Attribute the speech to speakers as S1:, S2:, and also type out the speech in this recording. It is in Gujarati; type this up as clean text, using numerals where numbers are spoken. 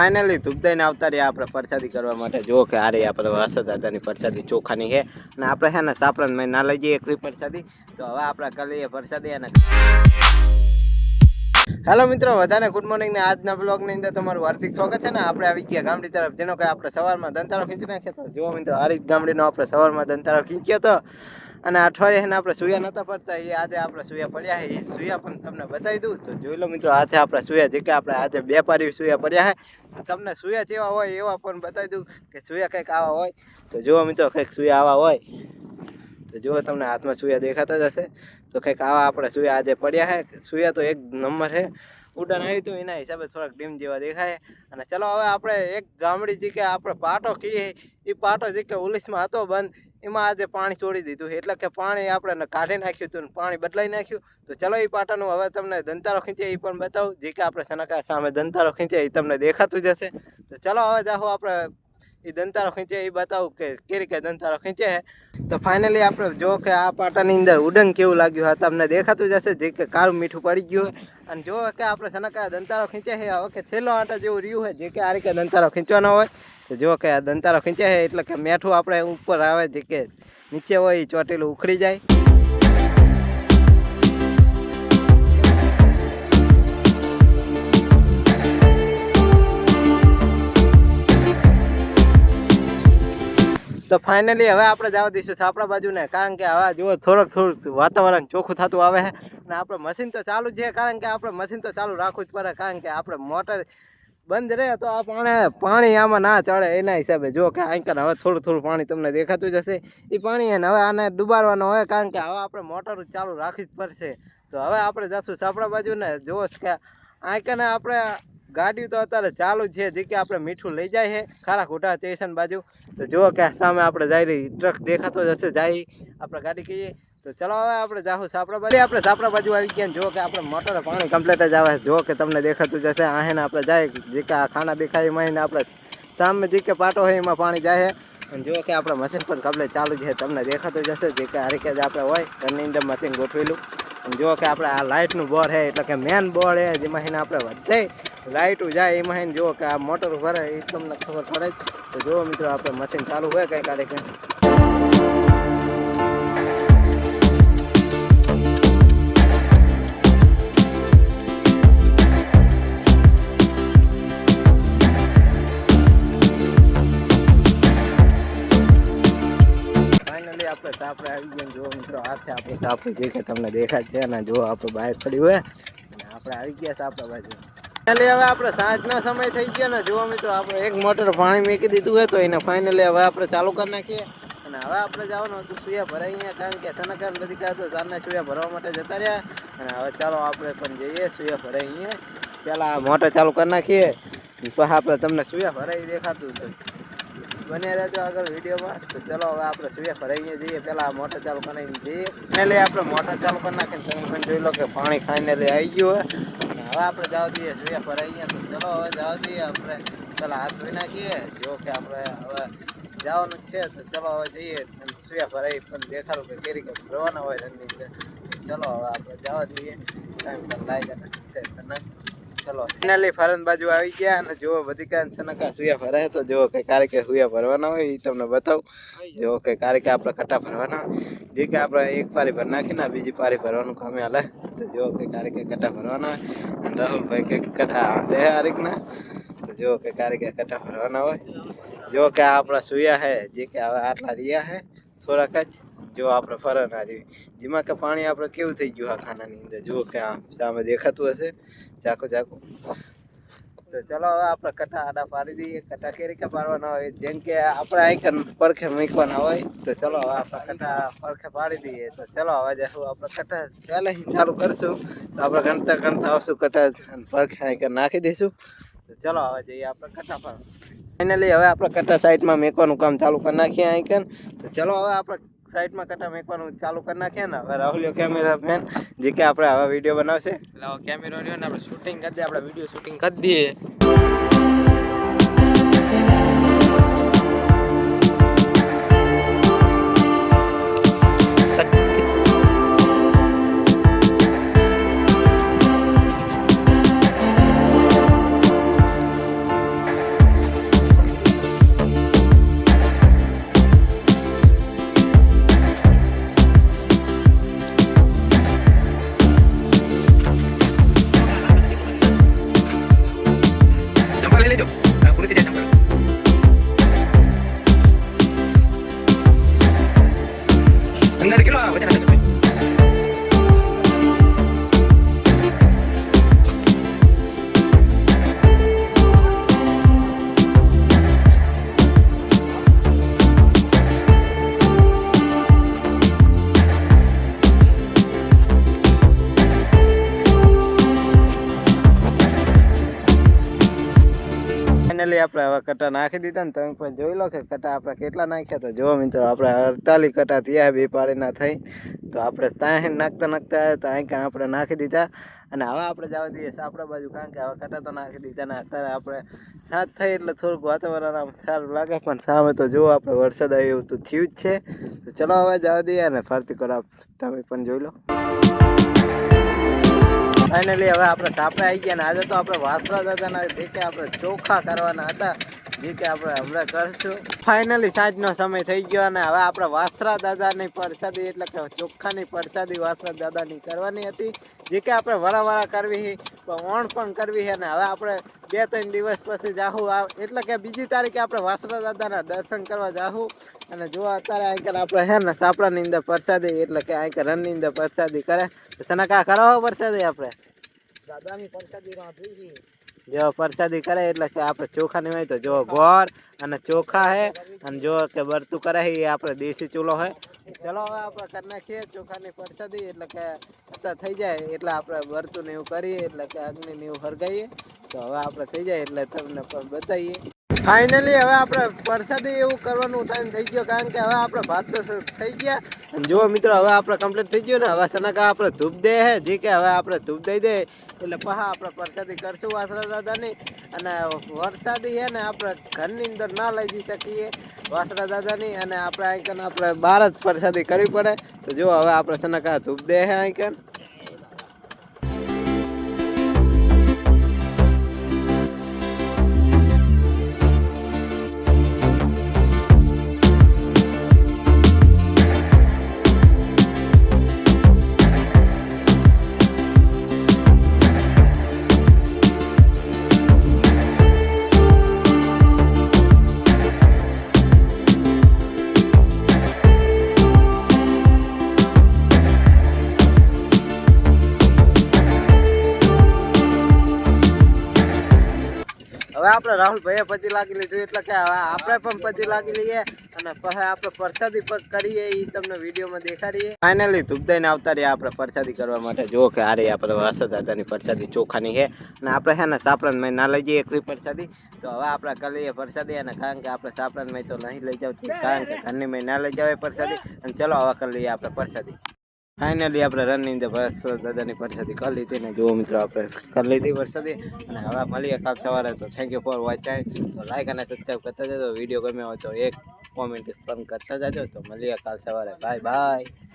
S1: ફાઇનલી ધૂપદાઈને આવતા રહ્યા આપણે પ્રસાદી કરવા માટે. જો કે આ રહી આપણે વાસદ દાદાની પ્રસાદી ચોખાની છે અને આપણે છે ને સાપરણ મેં ના લઈ જઈએ એકવી પ્રસાદી. તો હવે આપણે કરી લઈએ પ્રસાદી. અને હેલો મિત્રો, બધાને ગુડ મોર્નિંગ ને આજના બ્લોગની અંદર તમારું હાર્દિક સ્વાગત છે. ને આપણે આવી ગયા ગામડી તરફ, જેનો કે આપણે સવારમાં દંતારો ખીંચી નાખ્યો હતો. જો મિત્રો આ રીત ગામડીનો આપણે સવારમાં દંતારો ખીંચ્યો હતો અને અઠવાડિયે આપણે સુયા નહોતા પડતા, એ આજે આપણે સુયા પડ્યા છે. એ સુયા પણ તમને બતાવી દઉં તો જોઈ લો મિત્રો. હાથે આપણે સુયા જે કે આપણે આજે બે પારી સુયા પડ્યા છે. તમને સુયા જેવા હોય એવા પણ બતાવી દઉં કે સુયા કંઈક આવા હોય. તો જુઓ મિત્રો, કંઈક સુયા આવા હોય તો જુઓ તમને હાથમાં સુયા દેખાતા જ હશે. તો કંઈક આવા આપણે સુયા આજે પડ્યા છે. સુયા તો એક નંબર છે. ઉડાન આવ્યું હતું એના હિસાબે થોડાક ડીમ જેવા દેખાય. અને ચલો હવે આપણે એક ગામડી જે કે આપણે પાટો કહીએ, એ પાટો જે કે ઉલીસમાં હતો બંધ, એમાં આજે પાણી છોડી દીધું. એટલે કે પાણી આપણે કાઢી નાખ્યું હતું, પાણી બદલાઈ નાખ્યું. તો ચલો એ પાટાનું હવે તમને દંતારો ખીંચે એ પણ બતાવું. જે કે આપણે સનકા સામે દંતારો ખીંચે એ તમને દેખાતું જ હશે. તો ચલો હવે જાઓ આપણે એ દંતારો ખીંચે એ બતાવું કે કેરી કે દંતારો ખીંચે છે. તો ફાઇનલી આપણે જો કે આ પાટાની અંદર ઉડન કેવું લાગ્યું હોય તમને દેખાતું જ હશે. જે કે કાળું મીઠું પડી ગયું હોય. અને જો કે આપણે સનકા દંતારો ખીંચે છે હવે કે છેલ્લો આટા જેવું રહ્યું હોય. જે કે આ રીતે દંતારો ખીંચવાનો હોય. તો જો કે આ દંતારો ખીંચે છે એટલે કે મેઠું આપણે ઉપર આવે, જે કે નીચે હોય એ ચોટેલું ઉખડી જાય. તો ફાઇનલી હવે આપણે જવા દઈશું સાપડા બાજુને, કારણ કે હવે જો થોડુંક વાતાવરણ ચોખ્ખું થતું આવે છે. અને આપણે મશીન તો ચાલુ જ છે, કારણ કે આપણે મશીન તો ચાલુ રાખવું જ પડે. કારણ કે આપણે મોટર બંધ રહે તો આ પાણી આમાં ના ચડે. એના હિસાબે જો કે અહીં હવે થોડું પાણી તમને દેખાતું જ હશે. એ પાણી હવે આને ડુબાડવાનો હોય, કારણ કે હવે આપણે મોટર ચાલુ રાખવી જ પડશે. તો હવે આપણે જઈશું સાપડા બાજુને. જો કે અહીં આપણે ગાડીઓ તો અત્યારે ચાલુ જ છે. જે કે આપણે મીઠું લઈ જાય છે ખારાખોટા સ્ટેશન બાજુ. તો જુઓ કે સામે આપણે જાય રહી ટ્રક દેખાતો જ હશે, જાય આપણે ગાડી કહીએ. તો ચલો હવે આપણે જાઉં સાપડા બાજુ. આપણે સાપડા બાજુ આવી ગયા. જો કે આપણે મોટરે પાણી કમ્પ્લીટ જ આવે. જો કે તમને દેખાતું જ હશે. આને આપણે જાય જે કે આ ખાના દેખાય એમાં આપણે સામે જે કે પાટો હોય એમાં પાણી જાય. અને જો કે આપણે મશીન પણ કમ્પ્લીટ ચાલુ છે, તમને દેખાતું જ હશે. જે કે આ રીતે જ આપણે હોય ઘરની અંદર મશીન ગોઠવેલું. અને જો કે આપણે આ લાઇટનું બોર્ડ છે, એટલે કે મેન બોર્ડ છે, જેમાં આપણે વધે લાઇટું જાય એમાં જો કે આ મોટર ભરે એ તમને ખબર પડે જ. તો જુઓ મિત્રો, આપણે મશીન ચાલુ હોય કંઈક આ રીતે. આપણે સાપડે આવી ગયા. જો મિત્રો હાથે આપણે સાપડી જે કે તમને દેખાય છે. અને જો આપણે બાઇક પડી હોય અને આપણે આવી ગયા સાપડા બાજુ. ફાઇનલી હવે આપણે સાંજનો સમય થઈ ગયો ને. જુઓ મિત્રો, આપણે એક મોટર પાણી મૂકી દીધું હોય તો એને ફાઇનલી હવે આપણે ચાલુ કરી નાખીએ. અને હવે આપણે જવાનું હતું સુયા ભરાઈ, કારણ કે સનકાન બધી કહે તો સારના સુયા ભરવા માટે જતા રહ્યા. અને હવે ચાલો આપણે પણ જઈએ સુયા ભરાઈ. પહેલાં મોટર ચાલુ કરી નાખીએ, પછી આપણે તમને સુયા ભરાઈ દેખાડતું હતું. બને રહેજો આગળ વિડીયોમાં. તો ચલો હવે આપણે સુયા ભરાઈને જઈએ. પહેલાં મોટર ચાલુ કરીને જઈએ. ફાઇનલી આપણે મોટર ચાલુ કરી નાખીને તમે પણ જોઈ લો કે પાણી ફાઇનલી આવી ગયું હોય. અને હવે આપણે જવા દઈએ સુયા ભરાઈએ. તો ચલો હવે જવા દઈએ. આપણે પહેલાં હાથ ધોઈ નાખીએ. જો કે આપણે હવે જવાનું જ છે. તો ચલો હવે જઈએ. સુયા ભરાઈ પણ દેખાડું કે કેરી કે ભરવાના હોય રનની અંદર. ચલો હવે આપણે જવા દઈએ. ટાઈમ પર લાઈક અને સબસ્ક્રાઈબ કરી નાખીએ. ચલો ફાઇનલી ફરન બાજુ આવી ગયા. અને જો બધી કાન સનકા સુયા ભરાય તો જો કે કારકે સુયા ભરવાના હોય એ તમને બતાવું. જો કે કારકે આપણે કટા ભરવાના હોય. જે કે આપણે એક પારી ભર નાખીને બીજી પારી ભરવાનું કામે હાલે. તો જો કે કારકે કટા ભરવાના હોય. અને રાહુલભાઈ કે કટા હાથે હારીકના. તો જો કે કારકે કટા ભરવાના હોય. જો કે આપણા સુયા છે જે કે હવે આટલા રહ્યા છે થોડાક જ. જો આપણે ફરન આવી જેમાં કે પાણી આપણે કેવું થઈ ગયું આ ખાનાની અંદર. જો કે આ સામે દેખાતું હશે ચાકુ. તો ચલો હવે આપણે કટા આડા પાડી દઈએ. કટા કેરી કે પાડવાના હોય, જેમ કે આપણે અહીં પડખે મૂકવાના હોય. તો ચલો હવે આપણે કટા પડખે પાડી દઈએ. તો ચલો હવે જશું આપણે કટા પહેલાં ચાલુ કરશું. તો આપણે ગણતા આવશું કટા અને પડખે અહીં નાખી દઈશું. તો ચલો હવે જઈએ આપણે કટા પર. ફાઇનલી હવે આપણે કટા સાઈડમાં મેકવાનું કામ ચાલુ કરી નાખીએ અહીં. તો ચલો હવે આપણે સાઈડમાં કટા મેકવાનું ચાલુ કરી નાખીએ ને. હવે રાહુલિયો કેમેરામેન જે કે આપણે હવે વિડીયો બનાવશે. એટલે કેમેરો રહ્યો ને આપણે શૂટિંગ કરી દઈએ. આપણે વિડીયો શૂટિંગ કરી દઈએ.
S2: દેજો પૂરી થઈ જાય અંદાજે કેટલો વજન હશે ભાઈ
S1: ફાઇનલી આપણે હવે કટા નાખી દીધા ને તમે પણ જોઈ લો કે કટા આપણે કેટલા નાખ્યા તો જો મિત્રો આપણે 48 કટા થયા બે પાડીના થઈ તો આપણે ત્યાં નાખતા તો અહીં આપણે નાખી દીધા અને હવે આપણે જવા દઈએ સાપડા બાજુ કારણ કે હવે કટા તો નાખી દીધા ને અત્યારે આપણે સાત થઈ એટલે થોડુંક વાતાવરણ આમ સારું લાગે પણ સામે તો જો આપણે વરસાદ આવ્યો એવું તો થયું જ છે તો ચલો હવે જવા દઈએ અને ફરતી કરો તમે પણ જોઈ લો ફાઇનલી હવે આપણે સાપડા આવી ગયા ને આજે તો આપણે વાસરા દાદાના જે કે આપણે ચોખા કરવાના હતા જે કે આપણે હમણાં કરશું ફાઇનલી સાંજનો સમય થઈ ગયો અને હવે આપણે વાસરા દાદાની પ્રસાદી એટલે કે ચોખાની પ્રસાદી વાસરા દાદાની કરવાની હતી જે કે આપણે વરાવરા કરવી ઓણ પણ કરવી છે અને હવે આપણે 2-3 દિવસ પછી જાહું એટલે કે બીજી તારીખે આપણે વાસરા દાદાના દર્શન કરવા જાહું અને જો અત્યારે આંકર આપણે છે ને સાપડાની અંદર પ્રસાદી એટલે કે આંકર રનની અંદર પ્રસાદી કરે સનકા કરો પ્રસાદી આપણે દાદાની પ્રસાદી રાંધી જો પ્રસાદી કરે એટલે કે આપણે ચોખાની હોય તો જો ગોળ અને ચોખા હે અને જો કે બરતું કરે એ આપણે દેશી ચૂલો હોય ચલો હવે આપણે કરી નાખીએ ચોખાની પ્રસાદી એટલે કે અત્યારે થઈ જાય એટલે આપણે બરતું ને એવું કરીએ એટલે કે અગ્નિ ને એવું હરગાઈએ તો હવે આપણે થઈ જાય એટલે તમને પણ બતાવીએ ફાઇનલી હવે આપણે પ્રસાદી એવું કરવાનું ટાઈમ થઈ ગયો કારણ કે હવે આપણે ભાત તો થઈ ગયા અને જો મિત્રો હવે આપણે કમ્પ્લીટ થઈ ગયું ને હવે સનકા આપણે ધૂપ દે હે જે કે હવે આપણે ધૂપ દઈ દે એટલે પહા આપણે પ્રસાદી કરશું વાસરા દાદાની અને વરસાદી છે ને આપણે ઘરની અંદર ના લઈ જઈ શકીએ વાસરા દાદાની અને આપણે આઈકન આપણે બહાર જ પ્રસાદી કરવી પડે તો જો હવે આપણે સનકા ધૂપ દે હે આઈકન હવે આપણે રાહુલ ભાઈએ પછી લાગી લીધું એટલે કે હવે આપણે પણ પછી લાગી લઈએ અને પછી આપણે પ્રસાદી કરીએ એ તમને વિડીયોમાં દેખાડીએ ફાઇનલી ધૂપ દઈને આવતા રહ્યા આપણે પ્રસાદી કરવા માટે જો કે આ રહી આપણે વાસરા દાદાની પ્રસાદી ચોખાની છે અને આપણે છે ને સાપરાનમાં ના લઈ જઈએ એકવી પ્રસાદી તો હવે આપણે કરી લઈએ પ્રસાદી અને કારણ કે આપણે સાપરાનમાં તો નહીં લઈ જવું કારણ કે ઘરની મેં ના લઈ જવાય પ્રસાદી અને ચલો હવે કરી લઈએ આપણે પ્રસાદી ફાઇનલી આપણે રનની અંદર વાસરા દાદાની પ્રસાદી કરી લીધી ને જુઓ મિત્રો આપણે કરી લીધી પ્રસાદી અને હવે મળીએ કાલ સવારે તો થેન્ક યુ ફોર વોચિંગ તો લાઈક અને સબસ્ક્રાઈબ કરતા જજો વિડીયો ગમ્યો હોય તો એક કોમેન્ટ પણ કરતા જજો તો મળીએ કાલ સવારે બાય બાય